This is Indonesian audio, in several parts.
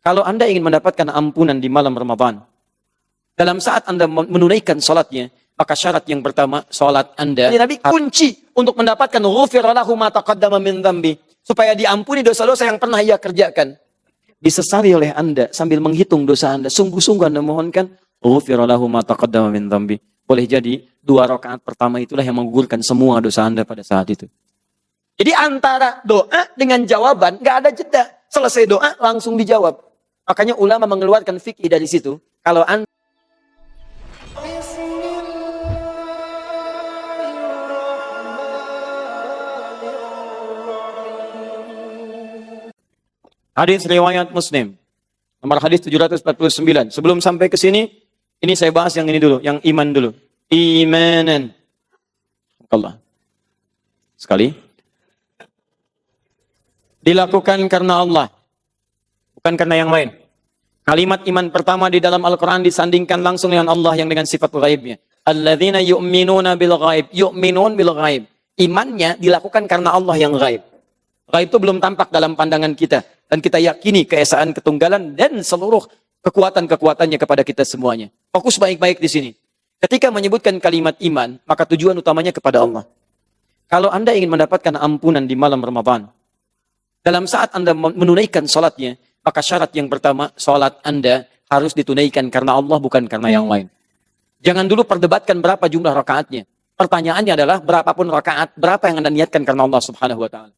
Kalau Anda ingin mendapatkan ampunan di malam Ramadan, dalam saat Anda menunaikan salatnya, maka syarat yang pertama, salat Anda. Nabi kunci untuk mendapatkan ghufira lahu ma taqaddama min dzambi, supaya diampuni dosa-dosa yang pernah ia kerjakan. Disesali oleh Anda sambil menghitung dosa Anda, sungguh-sungguh Anda mohonkan ghufira lahu ma taqaddama min dzambi. Boleh jadi 2 rakaat pertama itulah yang menggugurkan semua dosa Anda pada saat itu. Jadi antara doa dengan jawaban nggak ada jeda. Selesai doa langsung dijawab. Makanya ulama mengeluarkan fikih dari situ. Kalau Anda hadis riwayat Muslim, nomor hadis 749. Sebelum sampai ke sini, ini saya bahas yang ini dulu, yang iman dulu. Imanan. Allah. Sekali. Dilakukan karena Allah, bukan karena yang lain. Kalimat iman pertama di dalam Al-Quran disandingkan langsung dengan Allah yang dengan sifat ghaibnya. Alladzina yu'minuna bil ghaib. Yu'minun bil ghaib. Imannya dilakukan karena Allah yang ghaib. Ghaib itu belum tampak dalam pandangan kita. Dan kita yakini keesaan ketunggalan dan seluruh kekuatan-kekuatannya kepada kita semuanya. Fokus baik-baik di sini. Ketika menyebutkan kalimat iman, maka tujuan utamanya kepada Allah. Kalau Anda ingin mendapatkan ampunan di malam Ramadan, dalam saat Anda menunaikan salatnya, maka syarat yang pertama, salat Anda harus ditunaikan karena Allah, bukan karena yang lain. Jangan dulu perdebatkan berapa jumlah rakaatnya. Pertanyaannya adalah berapapun rakaat, berapa yang Anda niatkan karena Allah Subhanahu wa taala.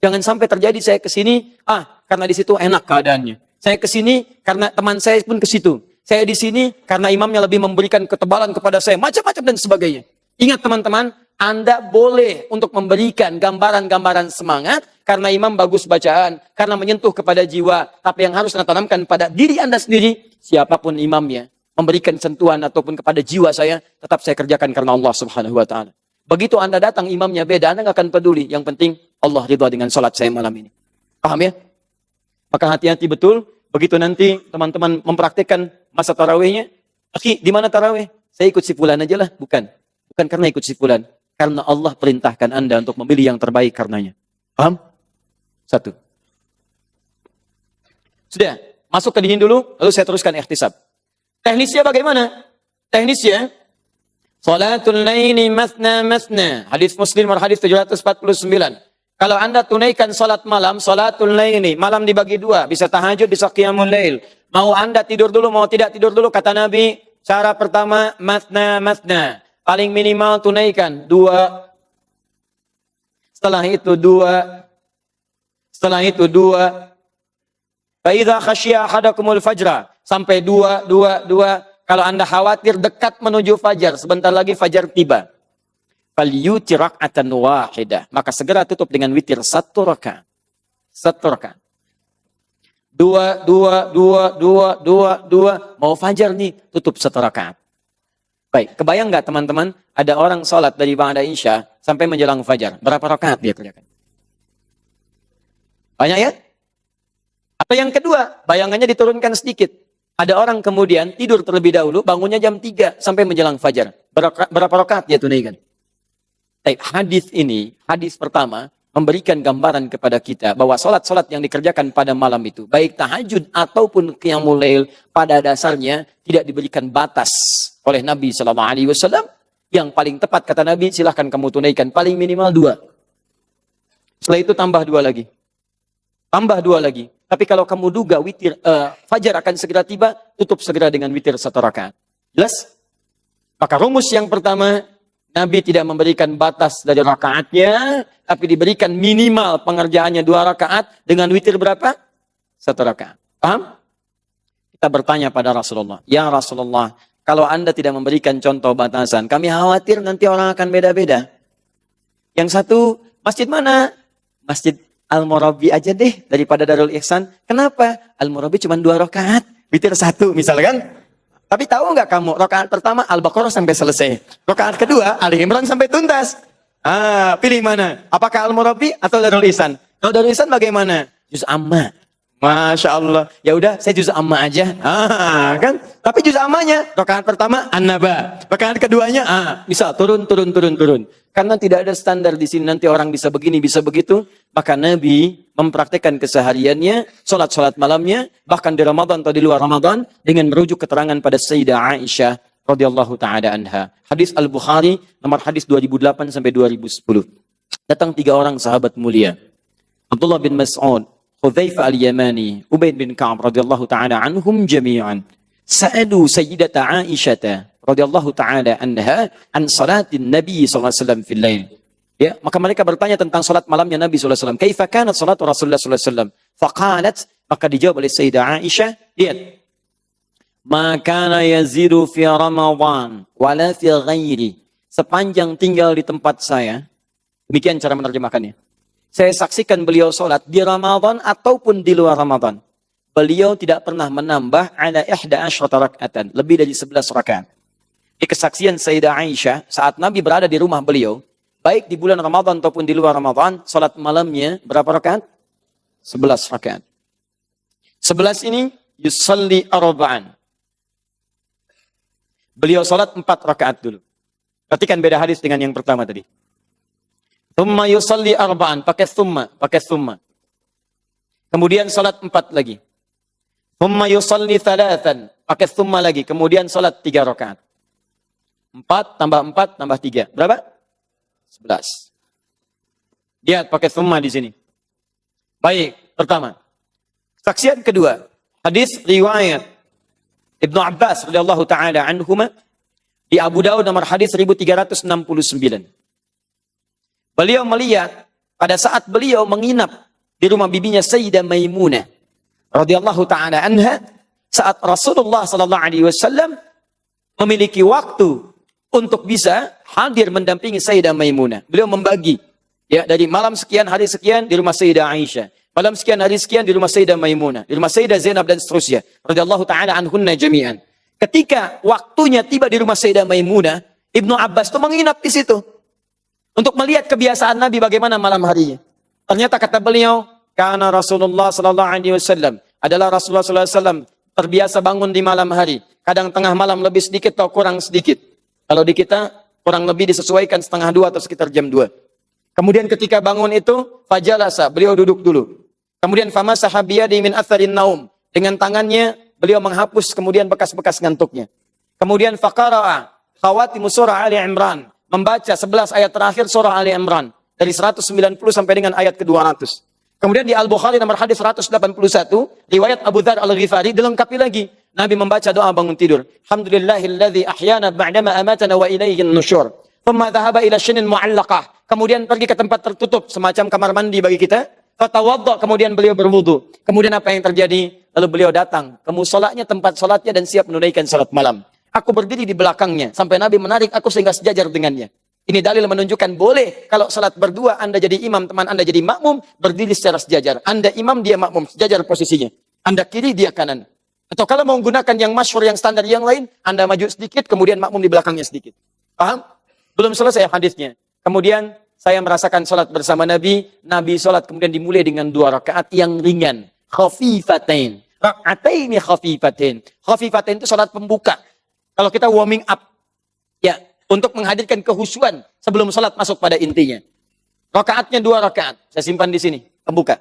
Jangan sampai terjadi saya ke sini, karena di situ enak keadaannya. Saya ke sini karena teman saya pun ke situ. Saya di sini karena imamnya lebih memberikan ketebalan kepada saya, macam-macam dan sebagainya. Ingat teman-teman, Anda boleh untuk memberikan gambaran-gambaran semangat karena imam bagus bacaan, karena menyentuh kepada jiwa. Tapi yang harus Anda tanamkan pada diri Anda sendiri, siapapun imamnya, memberikan sentuhan ataupun kepada jiwa saya, tetap saya kerjakan karena Allah Subhanahu wa taala. Begitu Anda datang imamnya beda, Anda nggak akan peduli. Yang penting Allah ridha dengan salat saya malam ini. Paham ya? Maka hati-hati betul. Begitu nanti teman-teman mempraktikkan masa tarawihnya, akhi, di mana tarawih? Saya ikut si fulan aja lah. Bukan karena ikut si fulan. Karena Allah perintahkan Anda untuk memilih yang terbaik karenanya. Paham? 1. Sudah, masuk ke dinin dulu, lalu saya teruskan ihtisab. Teknisnya bagaimana? Teknisnya, salatul laili masna masna. Hadis Muslim hadis 749. Kalau Anda tunaikan salat malam, salatul laili, malam dibagi 2, bisa tahajud, bisa qiyamul lail. Mau Anda tidur dulu, mau tidak tidur dulu, kata Nabi, cara pertama masna masna. Paling minimal tunaikan 2. Setelah itu 2. Setelah itu 2. Fa idza khasyiya ahadakumul fajra, sampai 2. Kalau Anda khawatir dekat menuju fajar, sebentar lagi fajar tiba. Falyutir rak'atan wahidah, maka segera tutup dengan witir 1 rakaat. 1 rakaat. 2. Mau fajar nih, tutup 1 rakaat. Baik, kebayang nggak teman-teman, ada orang sholat dari ba'da isya sampai menjelang fajar. Berapa rakaat dia kerjakan? Banyak ya? Atau yang kedua, bayangannya diturunkan sedikit. Ada orang kemudian tidur terlebih dahulu, bangunnya jam 3 sampai menjelang fajar. Berapa rakaat dia tunaikan? Hadis ini, hadis pertama, memberikan gambaran kepada kita bahwa sholat-sholat yang dikerjakan pada malam itu, baik tahajud ataupun qiyamul lail, pada dasarnya tidak diberikan batas oleh Nabi SAW. Yang paling tepat kata Nabi, silahkan kamu tunaikan paling minimal 2. Setelah itu tambah 2 lagi. Tambah 2 lagi. Tapi kalau kamu duga witir, fajar akan segera tiba, tutup segera dengan witir 1 rakaat. Jelas? Maka rumus yang pertama, Nabi tidak memberikan batas dari rakaatnya, tapi diberikan minimal pengerjaannya 2 rakaat dengan witir berapa? 1 rakaat. Paham? Kita bertanya pada Rasulullah, ya Rasulullah, kalau Anda tidak memberikan contoh batasan, kami khawatir nanti orang akan beda-beda. Yang satu, masjid mana? Masjid Al-Murabi aja deh, daripada Darul Ihsan. Kenapa? Al-Murabi cuma 2 rakaat, witir 1 misalkan. Tapi tahu nggak kamu, rakaat pertama Al-Baqarah sampai selesai. Rakaat kedua Ali Imran sampai tuntas. Pilih mana? Apakah Al-Murabi atau Darul Ihsan? Kalau Darul Ihsan bagaimana? Juz amma. Masya Allah. Ya udah, saya juz amma aja. Kan? Tapi juz ammanya, rakaat pertama an-naba, rakaat keduanya misal turun. Karena tidak ada standar di sini nanti orang bisa begini, bisa begitu, maka Nabi mempraktekkan kesehariannya, salat malamnya, bahkan di Ramadan atau di luar Ramadan dengan merujuk keterangan pada Sayyidah Aisyah radhiyallahu taala anha. Hadis Al-Bukhari nomor hadis 2008 sampai 2010. Datang 3 orang sahabat mulia. Abdullah bin Mas'ud, Hudzaifah al-Yamani, Ubaid bin Ka'ab radhiyallahu taala anhum jami'an. Sa'alu Sayyidata Aisyah radhiyallahu taala anha an salatin Nabi sallallahu alaihi wasallam fil lail. Ya, maka mereka bertanya tentang salat malamnya Nabi sallallahu alaihi wasallam. Kaifa kanat salatu Rasulullah sallallahu alaihi wasallam? Faqalat, maka dijawab oleh Sayyidah Aisyah, lihat. Ma kana yazidu fi Ramadan wala fi ghairi. Sepanjang tinggal di tempat saya, demikian cara menerjemahkannya. Saya saksikan beliau sholat di Ramadan ataupun di luar Ramadan. Beliau tidak pernah menambah ala 11 raka'atan, lebih dari 11 rakaat. Di kesaksian Sayyidah Aisyah, saat Nabi berada di rumah beliau, baik di bulan Ramadan ataupun di luar Ramadan, sholat malamnya berapa rakaat? 11 rakaat. 11 ini yusalli arba'an. Beliau sholat 4 rakaat dulu. Perhatikan beda hadis dengan yang pertama tadi. Thumma yusalli arba'an, pakai thumma. Kemudian salat 4 lagi. Thumma yusalli thalathan, pakai thumma lagi. Kemudian salat 3 rakaat. 4 tambah 4 tambah 3. Berapa? 11. Lihat pakai thumma di sini. Baik, pertama. Saksian kedua, hadis riwayat Ibnu Abbas radhiyallahu taala anhuma di Abu Daud nomor hadis 1369. Beliau melihat pada saat beliau menginap di rumah bibinya Sayyidah Maimunah radhiyallahu taala anha, saat Rasulullah sallallahu alaihi wasallam memiliki waktu untuk bisa hadir mendampingi Sayyidah Maimunah. Beliau membagi ya dari malam sekian hari sekian di rumah Sayyidah Aisyah, malam sekian hari sekian di rumah Sayyidah Maimunah, di rumah Sayyidah Zainab dan seterusnya radhiyallahu taala anhunna jami'an. Ketika waktunya tiba di rumah Sayyidah Maimunah, Ibnu Abbas itu menginap di situ untuk melihat kebiasaan Nabi bagaimana malam harinya. Ternyata kata beliau, karena Rasulullah sallallahu alaihi wasallam adalah Rasulullah sallallahu alaihi wasallam terbiasa bangun di malam hari. Kadang tengah malam lebih sedikit atau kurang sedikit. Kalau di kita kurang lebih disesuaikan 1:30 atau sekitar jam 2. Kemudian ketika bangun itu fajalasa, beliau duduk dulu. Kemudian famasaha biyadihi min atharin naum. Dengan tangannya beliau menghapus kemudian bekas-bekas ngantuknya. Kemudian faqara'a khawatimu surah Ali Imran. Membaca 11 ayat terakhir surah Ali Imran. Dari 190 sampai dengan ayat ke-200. Kemudian di Al-Bukhari nomor hadis 181, riwayat Abu Dzar Al-Ghifari dilengkapi lagi. Nabi membaca doa bangun tidur. Alhamdulillahilladzi ahyana ba'dama amatana wa ilaihin nusyur. Thumma dhahaba ila syinin mu'allaqah. Kemudian pergi ke tempat tertutup, semacam kamar mandi bagi kita. Fatawadda, kemudian beliau berwudu. Kemudian apa yang terjadi? Lalu beliau datang ke musolanya, tempat salatnya dan siap menunaikan salat malam. Aku berdiri di belakangnya sampai Nabi menarik aku sehingga sejajar dengannya. Ini dalil menunjukkan boleh kalau salat berdua Anda jadi imam, teman Anda jadi makmum, berdiri secara sejajar. Anda imam, dia makmum, sejajar posisinya. Anda kiri, dia kanan. Atau kalau mau menggunakan yang masyhur, yang standar yang lain, Anda maju sedikit, kemudian makmum di belakangnya sedikit. Paham? Belum selesai hadisnya. Kemudian saya merasakan salat bersama Nabi. Nabi salat kemudian dimulai dengan 2 rakaat yang ringan. Khafifatain. Raka'ataini khafifatain. Khafifatain itu salat pembuka. Kalau kita warming up, ya, untuk menghadirkan kehusuan sebelum salat masuk pada intinya. Rakaatnya 2 rakaat. Saya simpan di sini, pembuka.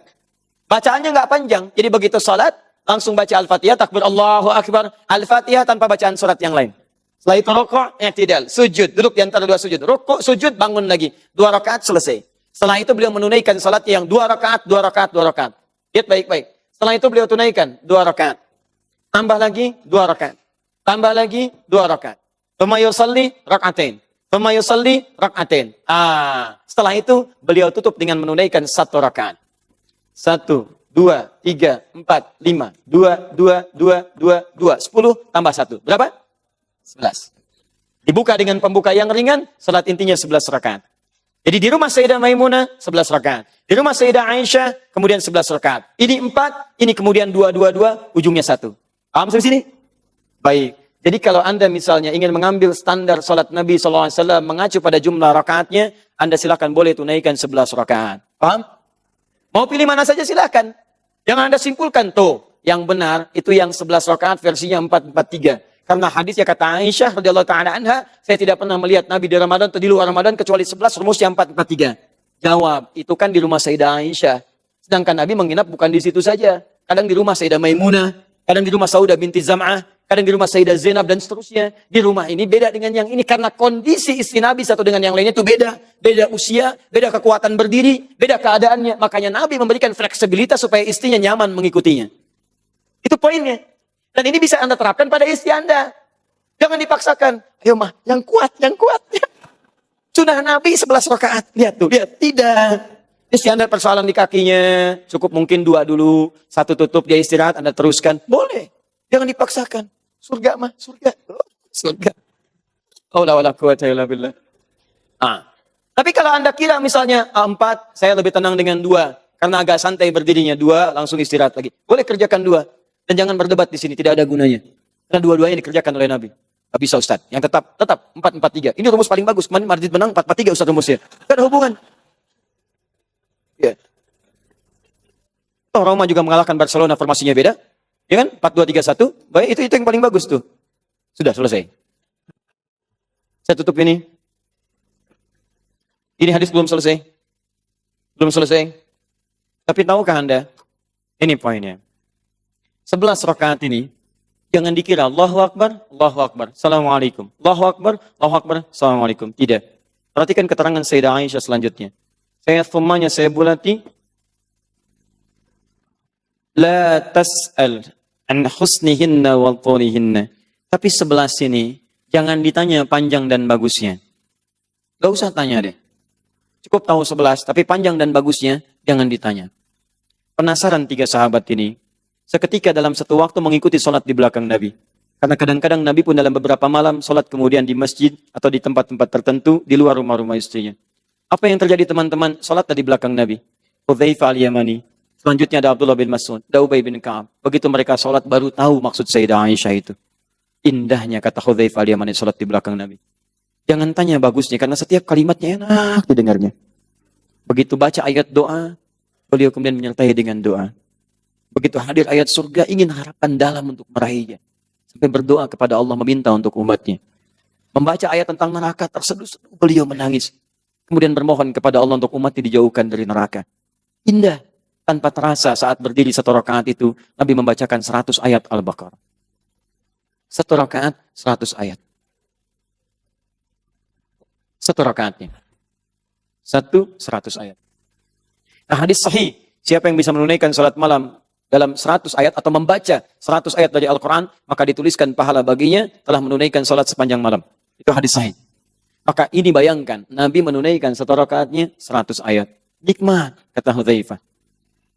Bacaannya nggak panjang. Jadi begitu salat, langsung baca Al-Fatihah, takbir Allahu Akbar, Al-Fatihah tanpa bacaan surat yang lain. Setelah itu rukuk, i'tidal, sujud, duduk di antara 2 sujud. Rukuk, sujud, bangun lagi. 2 rakaat selesai. Setelah itu beliau menunaikan salatnya yang 2 rakaat, 2 rakaat, 2 rakaat. Lihat baik-baik. Setelah itu beliau tunaikan 2 rakaat. Tambah lagi 2 rakaat. Tambah lagi 2 rakaat. Thumma yusalli rak'atain. Thumma yusalli rak'atain. Setelah itu beliau tutup dengan menunaikan 1 rakaat. 1, 2, 3, 4, 5. 2, 2, 2, 2, 2. 10 tambah 1. Berapa? 11. Dibuka dengan pembuka yang ringan, salat intinya 11 rakaat. Jadi di rumah Sayyidah Maimunah 11 rakaat. Di rumah Sayyidah Aisyah kemudian 11 rakaat. Ini 4, ini kemudian 2, 2, 2, ujungnya 1. Paham sampai sini? Baik. Jadi kalau Anda misalnya ingin mengambil standar salat Nabi SAW mengacu pada jumlah rakaatnya, Anda silakan boleh tunaikan 11 rakaat. Paham? Mau pilih mana saja silakan. Jangan Anda simpulkan, tuh, yang benar itu yang 11 rakaat versinya 443. Karena hadisnya kata Aisyah radhiyallahu taala anha, saya tidak pernah melihat Nabi di Ramadan atau di luar Ramadan kecuali 11 rumusnya 443. Jawab, itu kan di rumah Sayyidah Aisyah. Sedangkan Nabi menginap bukan di situ saja. Kadang di rumah Sayyidah Maimunah, kadang di rumah Saudah binti Zam'ah, kadang di rumah Sayyidah Zainab dan seterusnya. Di rumah ini beda dengan yang ini karena kondisi istri Nabi satu dengan yang lainnya itu beda. Beda usia, beda kekuatan berdiri, beda keadaannya. Makanya Nabi memberikan fleksibilitas supaya istrinya nyaman mengikutinya. Itu poinnya. Dan ini bisa Anda terapkan pada istri Anda. Jangan dipaksakan. Ayo mah, yang kuat, yang kuat. Sunnah Nabi 11 rakaat. Lihat tuh, lihat. Tidak. Istri Anda persoalan di kakinya. Cukup mungkin 2 dulu. 1 tutup, dia istirahat, Anda teruskan. Boleh. Jangan dipaksakan. Surga mah, surga. Surga. Aula wala quwata illa billah. Tapi kalau Anda kira misalnya 4, saya lebih tenang dengan 2. Karena agak santai berdirinya 2, langsung istirahat lagi. Boleh kerjakan 2. Dan jangan berdebat di sini, tidak ada gunanya. Karena dua-duanya dikerjakan oleh Nabi. Gak bisa Ustaz. Yang tetap 443. Ini rumus paling bagus. Kemarin Madrid menang 443 Ustaz rumusnya. Gak ada hubungan. Ya. Toh Roma juga mengalahkan Barcelona, formasinya beda. Ya kan? 4-2-3-1. Baik, itu yang paling bagus tuh. Sudah selesai. Saya tutup ini. Ini hadis belum selesai. Belum selesai. Tapi tahukah Anda? Ini poinnya. 11 rakaat ini, jangan dikira Allahu Akbar, Assalamualaikum. Allahu Akbar, Assalamualaikum. Tidak. Perhatikan keterangan Sayyidah Aisyah selanjutnya. Saya thummanya saya bulati. La tas'al an husnihinna wal tulihinna. Tapi 11 ini, jangan ditanya panjang dan bagusnya. Gak usah tanya deh. Cukup tahu 11, tapi panjang dan bagusnya, jangan ditanya. Penasaran 3 sahabat ini. Seketika dalam satu waktu mengikuti sholat di belakang Nabi. Karena kadang-kadang Nabi pun dalam beberapa malam sholat kemudian di masjid atau di tempat-tempat tertentu di luar rumah-rumah istrinya. Apa yang terjadi teman-teman? Sholat di belakang Nabi. Hudzaifah al-Yamani. Selanjutnya ada Abdullah bin Mas'ud. Ada Ubay bin Ka'ab. Begitu mereka sholat baru tahu maksud Sayyidah Aisyah itu. Indahnya kata Hudzaifah al-Yamani sholat di belakang Nabi. Jangan tanya bagusnya karena setiap kalimatnya enak didengarnya. Begitu baca ayat doa, beliau kemudian menyertai dengan doa. Begitu hadir ayat surga, ingin harapan dalam untuk meraihnya. Sampai berdoa kepada Allah meminta untuk umatnya. Membaca ayat tentang neraka, terseduh-seduh beliau menangis. Kemudian bermohon kepada Allah untuk umatnya dijauhkan dari neraka. Indah. Tanpa terasa saat berdiri 1 rakaat itu, Nabi membacakan 100 ayat Al-Baqarah. 1 rakaat, 100 ayat. 1 rakaatnya. 100 ayat. Nah, hadis sahih. Siapa yang bisa menunaikan salat malam dalam 100 ayat atau membaca 100 ayat dari Al-Quran, maka dituliskan pahala baginya telah menunaikan salat sepanjang malam. Itu hadis sahih. Maka ini bayangkan, Nabi menunaikan 1 rakaatnya 100 ayat. Nikmat, kata Hudzaifah.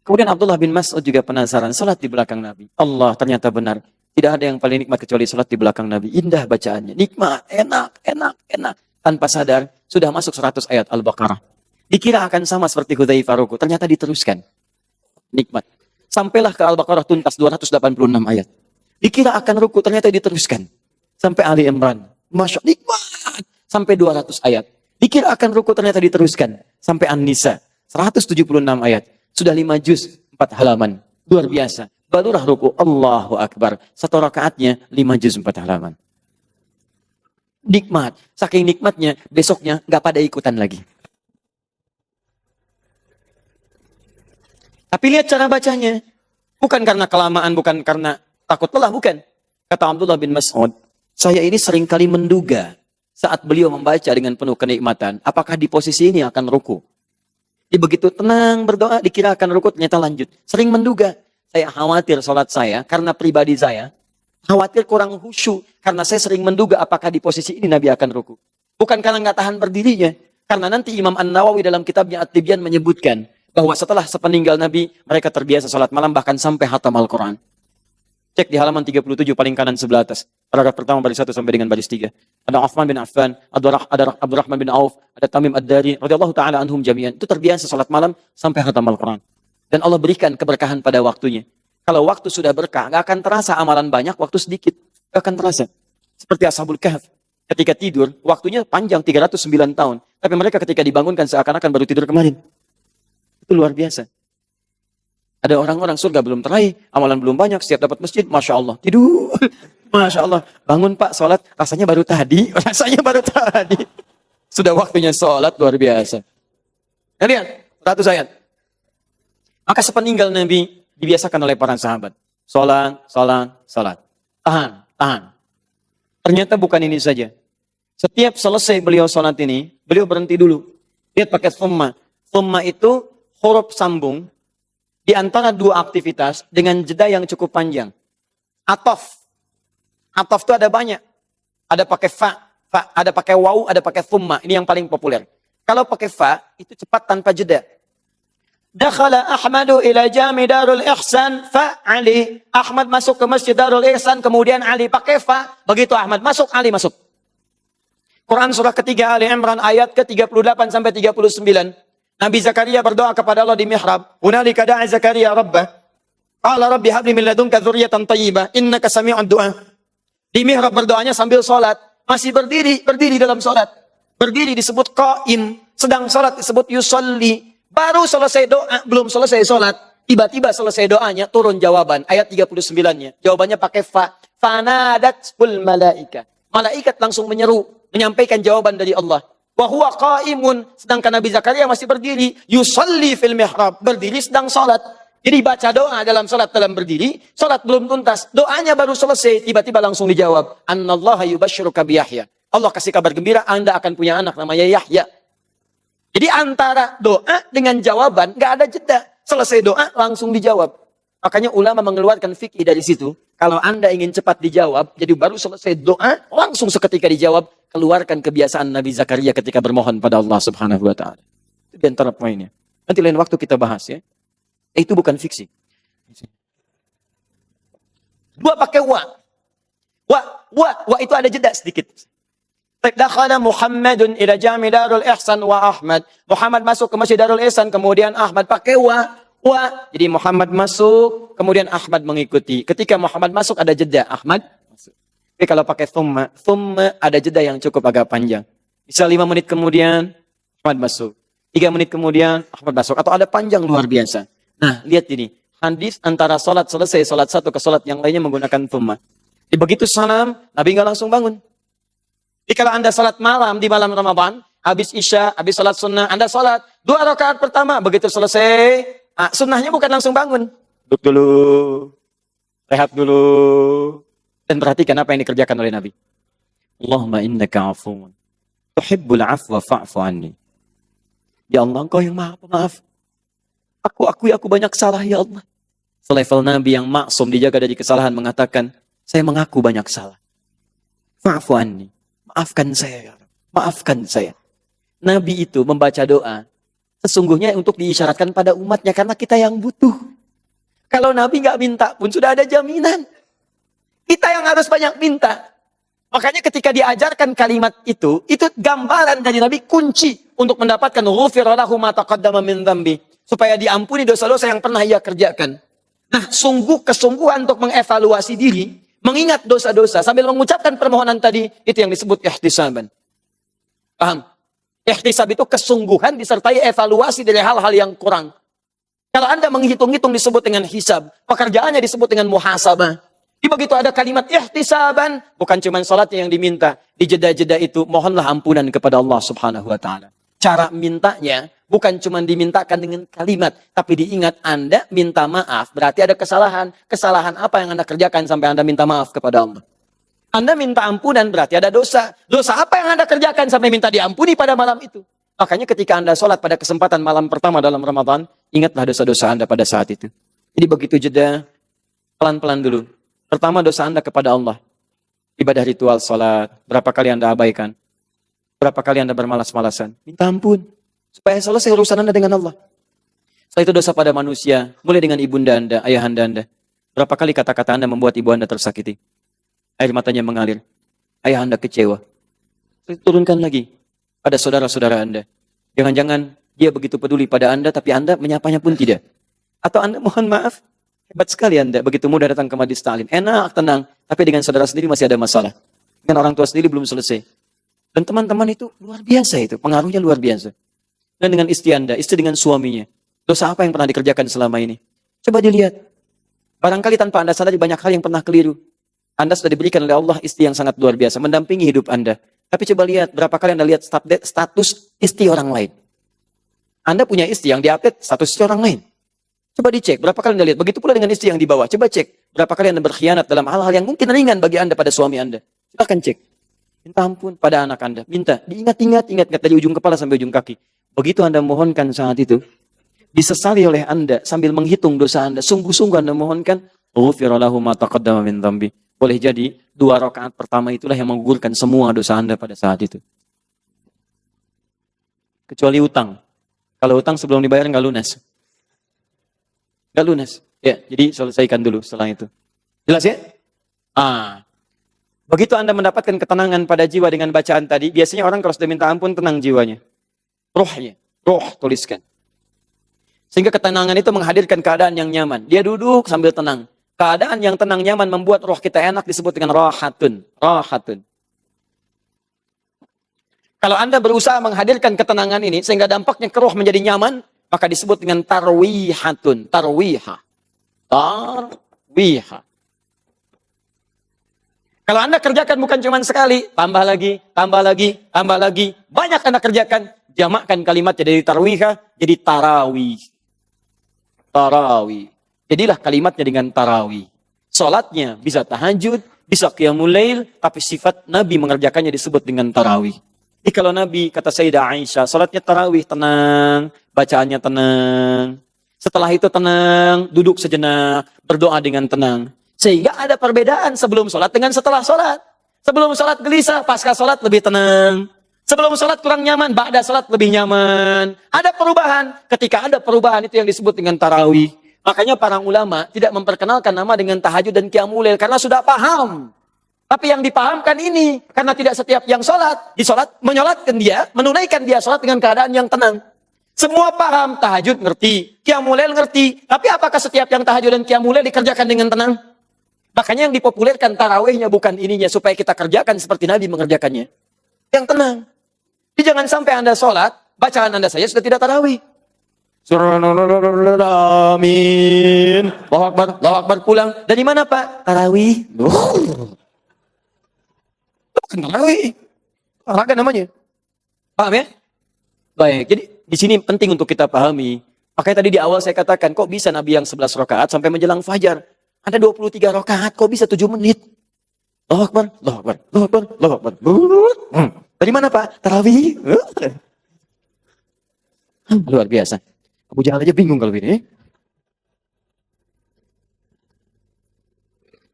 Kemudian Abdullah bin Mas'ud juga penasaran, salat di belakang Nabi. Allah ternyata benar. Tidak ada yang paling nikmat kecuali salat di belakang Nabi. Indah bacaannya, nikmat, enak. Tanpa sadar, sudah masuk 100 ayat Al-Baqarah. Dikira akan sama seperti Hudzaifah ruku, ternyata diteruskan. Nikmat. Sampailah ke Al-Baqarah tuntas 286 ayat. Dikira akan ruku, ternyata diteruskan. Sampai Ali Imran. Masya Allah, nikmat. Sampai 200 ayat. Dikira akan ruku, ternyata diteruskan. Sampai An-Nisa. 176 ayat. Sudah 5 juz, 4 halaman. Luar biasa. Barulah ruku. Allahu Akbar. 1 rakaatnya 5 juz, 4 halaman. Nikmat. Saking nikmatnya, besoknya gak pada ikutan lagi. Tapi lihat cara bacanya. Bukan karena kelamaan, bukan karena takut lelah, bukan. Kata Abdullah bin Mas'ud, saya ini seringkali menduga saat beliau membaca dengan penuh kenikmatan, apakah di posisi ini akan ruku. Di begitu tenang berdoa, dikira akan ruku, ternyata lanjut. Sering menduga, saya khawatir sholat saya, karena pribadi saya, khawatir kurang khusyuk, karena saya sering menduga apakah di posisi ini Nabi akan ruku. Bukan karena nggak tahan berdirinya, karena nanti Imam An-Nawawi dalam kitabnya At-Tibyan menyebutkan, bahwa setelah sepeninggal Nabi, mereka terbiasa sholat malam bahkan sampai hatam Al-Quran. Cek di halaman 37 paling kanan sebelah atas. Paragraf pertama baris 1 sampai dengan baris 3. Ada Uthman bin Affan, ada Abdurrahman bin Auf, ada Tamim Ad-Dari, radhiyallahu ta'ala anhum jami'an. Itu terbiasa sholat malam sampai hatam Al-Quran. Dan Allah berikan keberkahan pada waktunya. Kalau waktu sudah berkah, gak akan terasa amalan banyak, waktu sedikit. Gak akan terasa. Seperti Ashabul Kahf. Ketika tidur, waktunya panjang 309 tahun. Tapi mereka ketika dibangunkan seakan-akan baru tidur kemarin. Itu luar biasa. Ada orang-orang surga belum teraih, amalan belum banyak, setiap dapat masjid, Masya Allah, tidur. Masya Allah, bangun Pak, sholat, rasanya baru tadi, rasanya baru tadi. Sudah waktunya sholat, luar biasa. Nah, lihat, 100 ayat. Maka sepeninggal Nabi, dibiasakan oleh para sahabat. Sholat, sholat, sholat. Tahan, tahan. Ternyata bukan ini saja. Setiap selesai beliau sholat ini, beliau berhenti dulu. Lihat pakai thumma. Thumma itu huruf sambung di antara dua aktivitas dengan jeda yang cukup panjang. Atof. Atof itu ada banyak. Ada pakai fa, ada pakai waw, ada pakai thumma. Ini yang paling populer. Kalau pakai fa, itu cepat tanpa jeda. Dakhala Ahmadu ila jami Darul Ihsan fa Ali. Ahmad masuk ke Masjid Darul Ihsan, kemudian Ali pakai fa. Begitu Ahmad masuk, Ali masuk. Quran surah ketiga Ali Imran ayat ke-38 sampai 39. Nabi Zakaria berdoa kepada Allah di mihrab. Hunalika da'a Zakaria rabbah. Qala rabbi habli min ladunka dzurriyyatan thayyibah innaka sami'ud du'a. Di mihrab berdoanya sambil salat, masih berdiri dalam salat. Berdiri disebut qaim, sedang salat disebut yusalli. Baru selesai doa, belum selesai salat, tiba-tiba selesai doanya turun jawaban ayat 39-nya. Jawabannya pakai fa. Fanadatul malaika. Malaikat langsung menyeru, menyampaikan jawaban dari Allah. Wa huwa qaimun, sedangkan Nabi Zakaria masih berdiri, yusalli fil mihrab, berdiri sedang salat. Jadi baca doa dalam salat dalam berdiri, salat belum tuntas, doanya baru selesai, tiba-tiba langsung dijawab, annallaha yubashshiruka bi Yahya. Allah kasih kabar gembira, Anda akan punya anak namanya Yahya. Jadi antara doa dengan jawaban nggak ada jeda. Selesai doa langsung dijawab. Makanya ulama mengeluarkan fikih dari situ. Kalau Anda ingin cepat dijawab, jadi baru selesai doa, langsung seketika dijawab. Keluarkan kebiasaan Nabi Zakaria ketika bermohon pada Allah Subhanahu Wa Taala. Itu di antara poinnya. Nanti lain waktu kita bahas ya. Itu bukan fiksi. Dua pakai wa. Wa itu ada jeda sedikit. Dakhala Muhammadun ila jami Darul Ihsan wa Ahmad. Muhammad masuk ke Masjid Darul Ihsan, kemudian Ahmad pakai wa. Jadi Muhammad masuk, kemudian Ahmad mengikuti. Ketika Muhammad masuk ada jeda, Ahmad masuk. Tapi kalau pakai thumma ada jeda yang cukup agak panjang. Bisa 5 menit kemudian Ahmad masuk. 3 menit kemudian Ahmad masuk. Atau ada panjang luar biasa. Nah, lihat ini. Hadis antara salat selesai, salat satu ke salat yang lainnya menggunakan thumma. Jadi begitu salam, Nabi nggak langsung bangun. Jadi kalau Anda salat malam di malam Ramadan, habis Isya, habis salat sunnah, Anda salat 2 rakaat pertama, begitu selesai, sunnahnya bukan langsung bangun. Duduk dulu, rehat dulu, dan perhatikan apa yang dikerjakan oleh Nabi. Allahumma innaka afuun, tuhibbul afwa fa'fu anni. Ya Allah, Engkau yang maha pemaaf. Aku akui aku banyak salah, ya Allah. Selevel Nabi yang maksum dijaga dari kesalahan mengatakan, saya mengaku banyak salah. Fa'fu anni. Maafkan saya, ya Rabb. Maafkan saya. Nabi itu membaca doa, sesungguhnya untuk diisyaratkan pada umatnya, karena kita yang butuh. Kalau Nabi nggak minta pun sudah ada jaminan. Kita yang harus banyak minta. Makanya ketika diajarkan kalimat itu gambaran dari Nabi, kunci untuk mendapatkan ghufira lahu ma taqaddama min dzambi, supaya diampuni dosa-dosa yang pernah ia kerjakan. Nah, kesungguhan untuk mengevaluasi diri, mengingat dosa-dosa sambil mengucapkan permohonan tadi, itu yang disebut ihtisaban. Paham? Ihtisab itu kesungguhan disertai evaluasi dari hal-hal yang kurang. Kalau Anda menghitung-hitung disebut dengan hisab, pekerjaannya disebut dengan muhasabah. Jadi begitu ada kalimat ihtisaban, bukan cuma salatnya yang diminta. Di jeda-jeda itu mohonlah ampunan kepada Allah Subhanahu Wa Taala. Cara mintanya bukan cuma dimintakan dengan kalimat, tapi diingat Anda minta maaf, berarti ada kesalahan. Kesalahan apa yang Anda kerjakan sampai Anda minta maaf kepada Allah? Anda minta ampunan, berarti ada dosa. Dosa apa yang Anda kerjakan sampai minta diampuni pada malam itu? Makanya ketika Anda sholat pada kesempatan malam pertama dalam Ramadan, ingatlah dosa-dosa Anda pada saat itu. Jadi begitu jeda, pelan-pelan dulu. Pertama dosa Anda kepada Allah. Ibadah ritual sholat, berapa kali Anda abaikan? Berapa kali Anda bermalas-malasan? Minta ampun. Supaya selesai urusan Anda dengan Allah. Setelah itu dosa pada manusia. Mulai dengan ibunda Anda, ayahanda Anda. Berapa kali kata-kata Anda membuat ibu Anda tersakiti? Air matanya mengalir. Ayah Anda kecewa. Turunkan lagi pada saudara-saudara Anda. Jangan-jangan dia begitu peduli pada Anda, tapi Anda menyapanya pun tidak. Atau Anda mohon maaf. Hebat sekali Anda. Begitu mudah datang ke majlis ta'lim. Enak, tenang. Tapi dengan saudara sendiri masih ada masalah. Dengan orang tua sendiri belum selesai. Dan teman-teman itu luar biasa itu. Pengaruhnya luar biasa. Dan dengan istri Anda, istri dengan suaminya. Dosa apa yang pernah dikerjakan selama ini? Coba dilihat. Barangkali tanpa Anda sadari banyak hal yang pernah keliru. Anda sudah diberikan oleh Allah istri yang sangat luar biasa, mendampingi hidup Anda. Tapi coba lihat, berapa kali Anda lihat status istri orang lain. Anda punya istri yang diupdate status istri orang lain. Coba dicek, berapa kali Anda lihat. Begitu pula dengan istri yang di bawah. Coba cek, berapa kali Anda berkhianat dalam hal-hal yang mungkin ringan bagi Anda pada suami Anda. Silahkan cek. Minta ampun pada anak Anda. Minta, diingat-ingat dari ujung kepala sampai ujung kaki. Begitu Anda mohonkan saat itu, disesali oleh Anda sambil menghitung dosa Anda. Sungguh-sungguh Anda mohonkan, ghufira lahu ma taqaddama min dhanbi. Boleh jadi 2 rakaat pertama itulah yang menggugurkan semua dosa Anda pada saat itu. Kecuali utang. Kalau utang sebelum dibayar nggak lunas. Nggak lunas. Ya, jadi selesaikan dulu setelah itu. Jelas ya? Begitu Anda mendapatkan ketenangan pada jiwa dengan bacaan tadi, biasanya orang kalau sudah minta ampun, tenang jiwanya. Rohnya. Roh tuliskan. Sehingga ketenangan itu menghadirkan keadaan yang nyaman. Dia duduk sambil tenang. Keadaan yang tenang nyaman membuat roh kita enak disebut dengan rahatun. Rahatun. Kalau Anda berusaha menghadirkan ketenangan ini sehingga dampaknya ke roh menjadi nyaman, maka disebut dengan tarwihatun. Tarwiha. Tarwiha. Kalau Anda kerjakan bukan cuma sekali, tambah lagi, tambah lagi, tambah lagi. Banyak Anda kerjakan, jamakkan kalimatnya dari tarwiha jadi tarawih. Tarawih. Jadilah kalimatnya dengan tarawih. Salatnya bisa tahajud, bisa qiyamul lail, tapi sifat Nabi mengerjakannya disebut dengan tarawih. Jadi kalau Nabi, kata Sayyidah Aisyah, salatnya tarawih tenang, bacaannya tenang. Setelah itu tenang, duduk sejenak, berdoa dengan tenang. Sehingga ada perbedaan sebelum salat dengan setelah salat. Sebelum salat gelisah, pasca salat lebih tenang. Sebelum salat kurang nyaman, ba'da salat lebih nyaman. Ada perubahan. Ketika ada perubahan itu yang disebut dengan tarawih. Makanya para ulama tidak memperkenalkan nama dengan tahajud dan qiyamul lail karena sudah paham. Tapi yang dipahamkan ini karena tidak setiap yang sholat, di sholat menyolatkan dia, menunaikan dia sholat dengan keadaan yang tenang. Semua paham, tahajud ngerti, qiyamul lail ngerti. Tapi apakah setiap yang tahajud dan qiyamul lail dikerjakan dengan tenang? Makanya yang dipopulerkan tarawihnya bukan ininya supaya kita kerjakan seperti Nabi mengerjakannya. Yang tenang. Jadi jangan sampai Anda sholat, bacaan Anda saja sudah tidak tarawih. Amin. Allahu Akbar pulang. Dari mana Pak? Tarawih. Tarawih. Olahraga namanya. Paham ya? Baik. Jadi di sini penting untuk kita pahami. Makanya tadi di awal saya katakan, kok bisa Nabi yang 11 rakaat sampai menjelang fajar? Ada 23 rakaat, kok bisa 7 menit? Allahu Akbar, Allahu Akbar, Allahu Akbar, Allahu Akbar. Dari mana Pak? Tarawih. Luar biasa. Abu Jahal aja bingung kalau ini.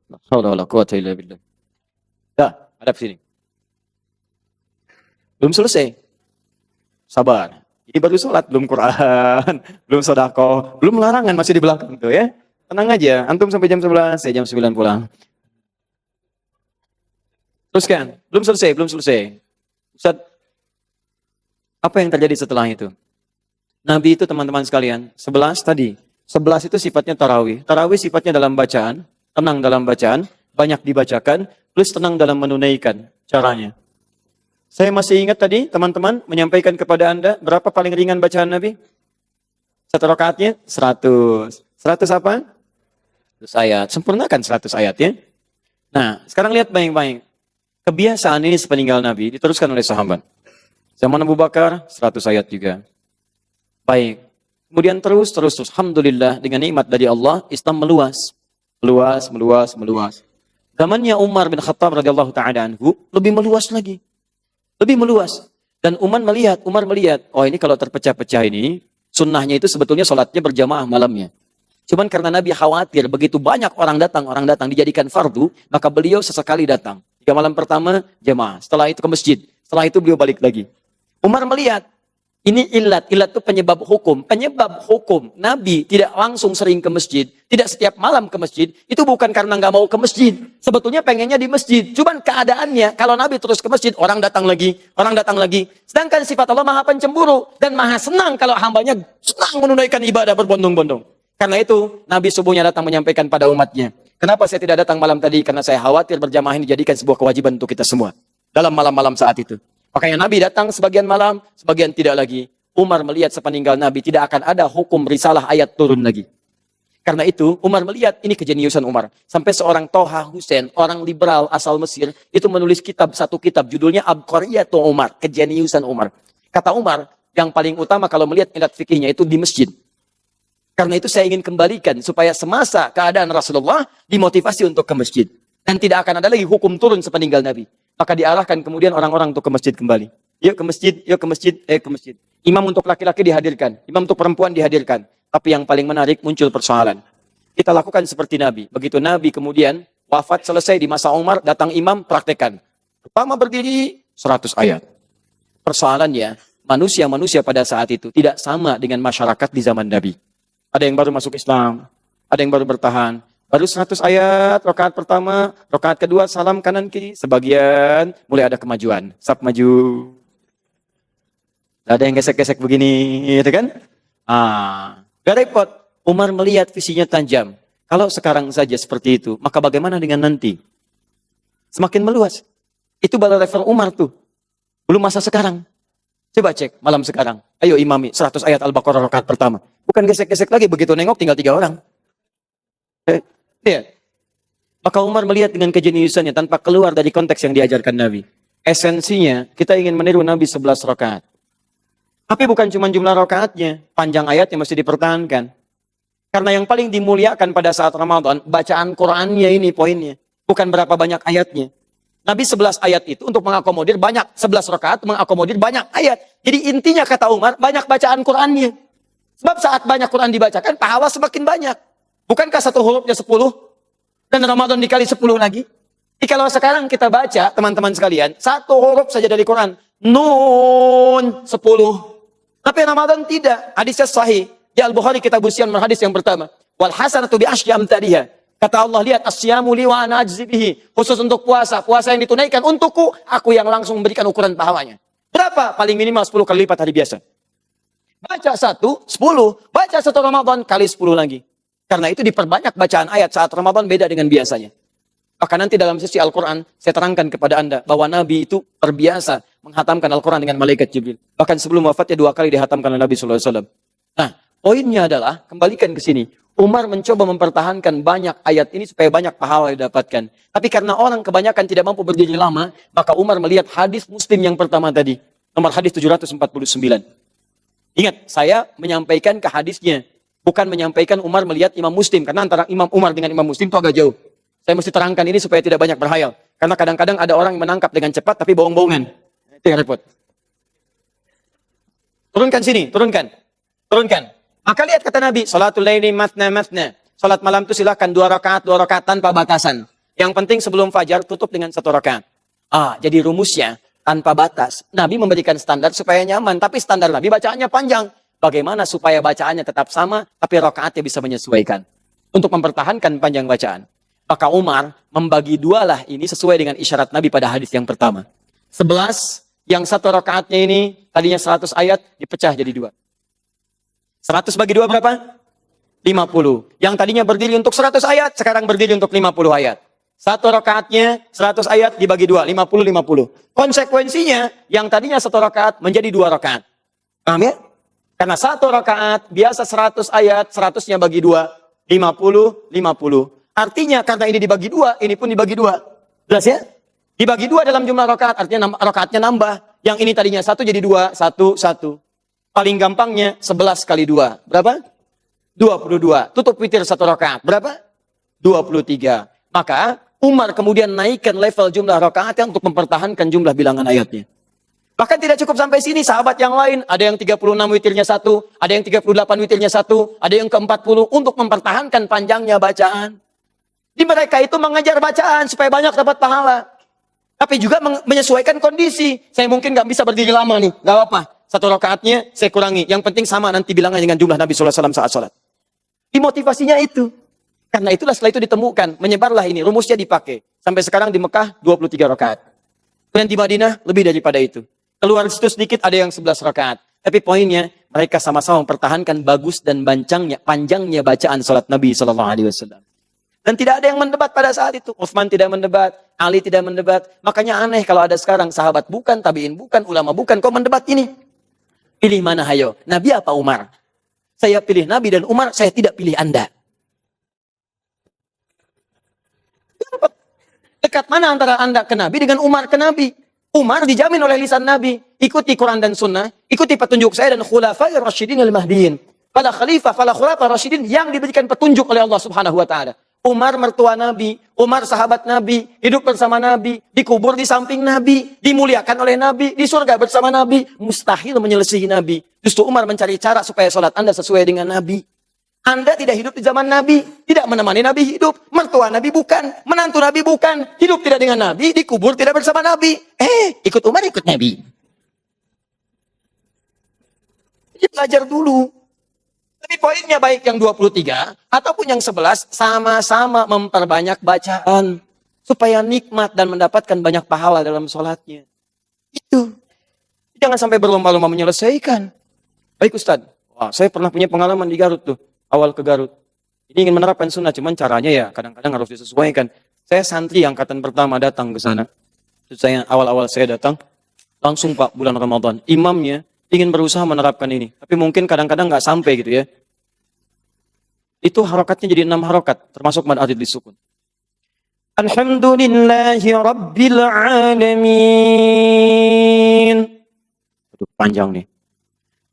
La haula wala quwwata illa billah. Dah, hadap sini. Belum selesai. Sabar. Ini baru sholat, belum Quran, belum sedekah, belum larangan masih di belakang tuh ya. Tenang aja, antum sampai jam 11, saya jam 9 pulang. Teruskan, belum selesai, belum selesai. Ustaz, apa yang terjadi setelah itu? Nabi itu teman-teman sekalian, 11 tadi. 11 itu sifatnya tarawih. Tarawih sifatnya dalam bacaan, tenang dalam bacaan, banyak dibacakan, plus tenang dalam menunaikan caranya. Saya masih ingat tadi, teman-teman, menyampaikan kepada Anda, berapa paling ringan bacaan Nabi? 1 rakaatnya 100. 100 apa? 100 ayat. Sempurnakan 100 ayat ya. Nah, sekarang lihat baik-baik. Kebiasaan ini sepeninggal Nabi diteruskan oleh sahabat. Zaman Abu Bakar, 100 ayat juga. Baik. Kemudian terus. Alhamdulillah dengan nikmat dari Allah, Islam meluas. Meluas. Zamannya Umar bin Khattab radhiyallahu ta'ala anhu, lebih meluas lagi. Lebih meluas. Dan Umar melihat, oh ini kalau terpecah-pecah ini, sunnahnya itu sebetulnya sholatnya berjamaah malamnya. Cuman karena Nabi khawatir begitu banyak orang datang dijadikan fardu, maka beliau sesekali datang. 3 malam pertama, jamaah. Setelah itu ke masjid. Setelah itu beliau balik lagi. Umar melihat, ini ilat itu penyebab hukum. Penyebab hukum Nabi tidak langsung sering ke masjid, tidak setiap malam ke masjid, itu bukan karena nggak mau ke masjid. Sebetulnya pengennya di masjid. Cuman keadaannya, kalau Nabi terus ke masjid, orang datang lagi. Sedangkan sifat Allah maha pencemburu dan maha senang kalau hambanya senang menunaikan ibadah berbondong-bondong. Karena itu, Nabi subuhnya datang menyampaikan pada umatnya. Kenapa saya tidak datang malam tadi? Karena saya khawatir berjamaah ini dijadikan sebuah kewajiban untuk kita semua. Dalam malam-malam saat itu. Makanya Nabi datang sebagian malam, sebagian tidak lagi. Umar melihat sepeninggal Nabi tidak akan ada hukum risalah ayat turun lagi. Karena itu Umar melihat ini kejeniusan Umar. Sampai seorang Toha Hussein, orang liberal asal Mesir, itu menulis satu kitab judulnya Abqariyatu Umar, kejeniusan Umar. Kata Umar, yang paling utama kalau melihat ilat fikihnya itu di masjid. Karena itu saya ingin kembalikan supaya semasa keadaan Rasulullah dimotivasi untuk ke masjid. Dan tidak akan ada lagi hukum turun sepeninggal Nabi. Maka diarahkan kemudian orang-orang untuk ke masjid kembali. Yuk ke masjid, yuk ke masjid, ke masjid. Imam untuk laki-laki dihadirkan, imam untuk perempuan dihadirkan. Tapi yang paling menarik muncul persoalan. Kita lakukan seperti Nabi. Begitu Nabi kemudian wafat selesai di masa Umar, datang imam praktekan. Pertama berdiri 100 ayat. Persoalannya, manusia-manusia pada saat itu tidak sama dengan masyarakat di zaman Nabi. Ada yang baru masuk Islam, ada yang baru bertahan. Baru 100 ayat, rakaat pertama, rakaat kedua, salam kanan kiri. Sebagian mulai ada kemajuan. Sap maju. Ada yang gesek-gesek begini, gitu kan? Gak repot. Umar melihat visinya tajam. Kalau sekarang saja seperti itu, maka bagaimana dengan nanti? Semakin meluas. Itu baru level Umar tuh. Belum masa sekarang. Coba cek malam sekarang. Ayo imami 100 ayat Al-Baqarah rakaat pertama. Bukan gesek-gesek lagi, begitu nengok tinggal 3 orang. Iya. Maka Umar melihat dengan kejeniusannya tanpa keluar dari konteks yang diajarkan Nabi. Esensinya, kita ingin meniru Nabi 11 rakaat. Tapi bukan cuma jumlah rakaatnya, panjang ayatnya mesti dipertahankan. Karena yang paling dimuliakan pada saat Ramadan, bacaan Qur'annya ini poinnya. Bukan berapa banyak ayatnya. Nabi 11 ayat itu untuk mengakomodir banyak, 11 rakaat mengakomodir banyak ayat. Jadi intinya kata Umar, banyak bacaan Qur'annya. Sebab saat banyak Qur'an dibacakan, pahala semakin banyak. Bukankah satu hurufnya 10? Dan Ramadan dikali 10 lagi? Jadi kalau sekarang kita baca, teman-teman sekalian, satu huruf saja dari Qur'an. Nun 10. Tapi Ramadan tidak. Hadisnya sahih. Di Al-Bukhari kitab Usian hadis yang pertama. Wal hasanatu bi asyri amthaliha. Kata Allah, lihat asyamu li wa ana ajzi bihi. Khusus untuk puasa. Puasa yang ditunaikan untukku, aku yang langsung memberikan ukuran pahalanya. Berapa? Paling minimal 10 kali lipat hari biasa. Baca 1, 10. Baca 1 Ramadan, kali 10 lagi. Karena itu diperbanyak bacaan ayat saat Ramadan beda dengan biasanya. Maka nanti dalam sesi Al-Quran, saya terangkan kepada Anda bahwa Nabi itu terbiasa menghatamkan Al-Quran dengan malaikat Jibril. Bahkan sebelum wafatnya 2 kali dihatamkan oleh Nabi SAW. Nah, poinnya adalah, kembalikan ke sini. Umar mencoba mempertahankan banyak ayat ini supaya banyak pahala didapatkan. Tapi karena orang kebanyakan tidak mampu berdiri lama, maka Umar melihat hadis Muslim yang pertama tadi. Nomor hadis 749. Ingat, saya menyampaikan ke hadisnya. Bukan menyampaikan Umar melihat Imam Muslim. Karena antara Imam Umar dengan Imam Muslim itu agak jauh. Saya mesti terangkan ini supaya tidak banyak berhayal. Karena kadang-kadang ada orang yang menangkap dengan cepat tapi bohong-bohongan. Itu yang repot. Turunkan sini, turunkan. Turunkan. Maka lihat kata Nabi, salatul laili matna matna. Salat malam itu silakan 2 rakaat tanpa batasan. Yang penting sebelum fajar tutup dengan 1 rakaat. Jadi rumusnya tanpa batas. Nabi memberikan standar supaya nyaman, tapi standar Nabi bacaannya panjang. Bagaimana supaya bacaannya tetap sama, tapi rakaatnya bisa menyesuaikan. Untuk mempertahankan panjang bacaan. Maka Umar membagi 2 lah ini sesuai dengan isyarat Nabi pada hadis yang pertama. 11, yang 1 rakaatnya ini tadinya 100 ayat dipecah jadi 2. 100 bagi 2 berapa? 50. Yang tadinya berdiri untuk 100 ayat, sekarang berdiri untuk 50 ayat. 1 rakaatnya 100 ayat dibagi 2, 50-50. Konsekuensinya, yang tadinya 1 rakaat menjadi 2 rakaat. Paham ya? Karena 1 rakaat biasa 100 ayat, 100-nya bagi 2, 50-50. Artinya karena ini dibagi 2, ini pun dibagi 2. Jelas ya? Dibagi 2 dalam jumlah rakaat, artinya rakaatnya nambah. Yang ini tadinya 1 jadi 2, 1, 1. Paling gampangnya 11 kali 2. Berapa? 22. Tutup witir 1 rakaat. Berapa? 23. Maka Umar kemudian naikkan level jumlah rakaatnya untuk mempertahankan jumlah bilangan ayatnya. Bahkan tidak cukup sampai sini, sahabat yang lain. Ada yang 36 witirnya 1, ada yang 38 witirnya 1, ada yang ke-40 untuk mempertahankan panjangnya bacaan. Di mereka itu mengejar bacaan supaya banyak dapat pahala. Tapi juga menyesuaikan kondisi. Saya mungkin nggak bisa berdiri lama nih, nggak apa-apa. 1 rakaatnya saya kurangi. Yang penting sama nanti bilangan dengan jumlah Nabi SAW saat sholat. Dimotivasinya itu. Karena itulah setelah itu ditemukan. Menyebarlah ini. Rumusnya dipakai. Sampai sekarang di Mekah 23 rakaat. Kemudian di Madinah lebih daripada itu. Keluar situ sedikit ada yang 11 rakaat. Tapi poinnya mereka sama-sama mempertahankan bagus dan panjangnya bacaan sholat Nabi SAW. Dan tidak ada yang mendebat pada saat itu. Utsman tidak mendebat, Ali tidak mendebat. Makanya aneh kalau ada sekarang sahabat bukan, tabi'in bukan, ulama bukan. Kok mendebat ini? Pilih mana hayo? Nabi apa Umar? Saya pilih Nabi dan Umar, saya tidak pilih Anda. dekat mana antara Anda ke Nabi dengan Umar ke Nabi? Umar dijamin oleh lisan Nabi. Ikuti Quran dan Sunnah, ikuti petunjuk saya dan khulafai Rasyidin al-Mahdiin. Fala khalifah, fala khulafah Rasyidin yang diberikan petunjuk oleh Allah Subhanahu wa taala. Umar mertua Nabi, Umar sahabat Nabi, hidup bersama Nabi, dikubur di samping Nabi, dimuliakan oleh Nabi, di surga bersama Nabi, mustahil menyelisihi Nabi. Justru Umar mencari cara supaya sholat Anda sesuai dengan Nabi. Anda tidak hidup di zaman Nabi, tidak menemani Nabi hidup, mertua Nabi bukan, menantu Nabi bukan, hidup tidak dengan Nabi, dikubur tidak bersama Nabi. Ikut Umar, ikut Nabi. Jadi belajar dulu. Tapi poinnya baik yang 23 ataupun yang 11 sama-sama memperbanyak bacaan supaya nikmat dan mendapatkan banyak pahala dalam sholatnya. Itu. Jangan sampai berlomba-lomba menyelesaikan. Baik Ustaz, wah, saya pernah punya pengalaman di Garut tuh. Awal ke Garut. Ini ingin menerapkan sunnah, cuman caranya ya kadang-kadang harus disesuaikan. Saya santri angkatan pertama datang ke sana. Terus awal-awal saya datang, langsung Pak bulan Ramadan. Imamnya ingin berusaha menerapkan ini. Tapi mungkin kadang-kadang nggak sampai gitu ya. Itu harokatnya jadi 6 harokat, termasuk mad adid disukun. Alhamdulillahi Rabbil Alamin. Aduh, panjang nih.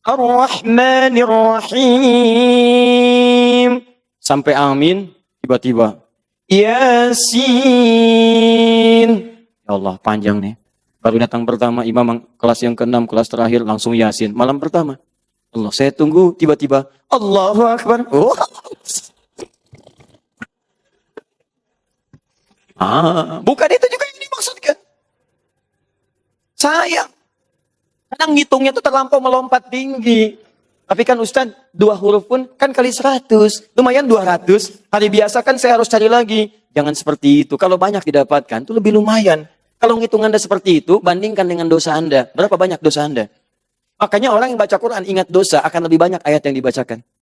Ar-Rahmanir Rahim. Sampai amin, tiba-tiba. Yasin. Ya Allah, panjang nih. Baru datang pertama, imam kelas yang ke-6, kelas terakhir, langsung Yasin. Malam pertama. Allah, saya tunggu, tiba-tiba. Allahu Akbar. Oh. Bukan itu juga yang dimaksudkan. Sayang. Kadang ngitungnya itu terlampau melompat tinggi. Tapi kan Ustaz, 2 huruf pun kan kali 100. Lumayan 200. Hari biasa kan saya harus cari lagi. Jangan seperti itu. Kalau banyak didapatkan, itu lebih lumayan. Kalau ngitung Anda seperti itu, bandingkan dengan dosa Anda. Berapa banyak dosa Anda? Makanya orang yang baca Quran ingat dosa akan lebih banyak ayat yang dibacakan.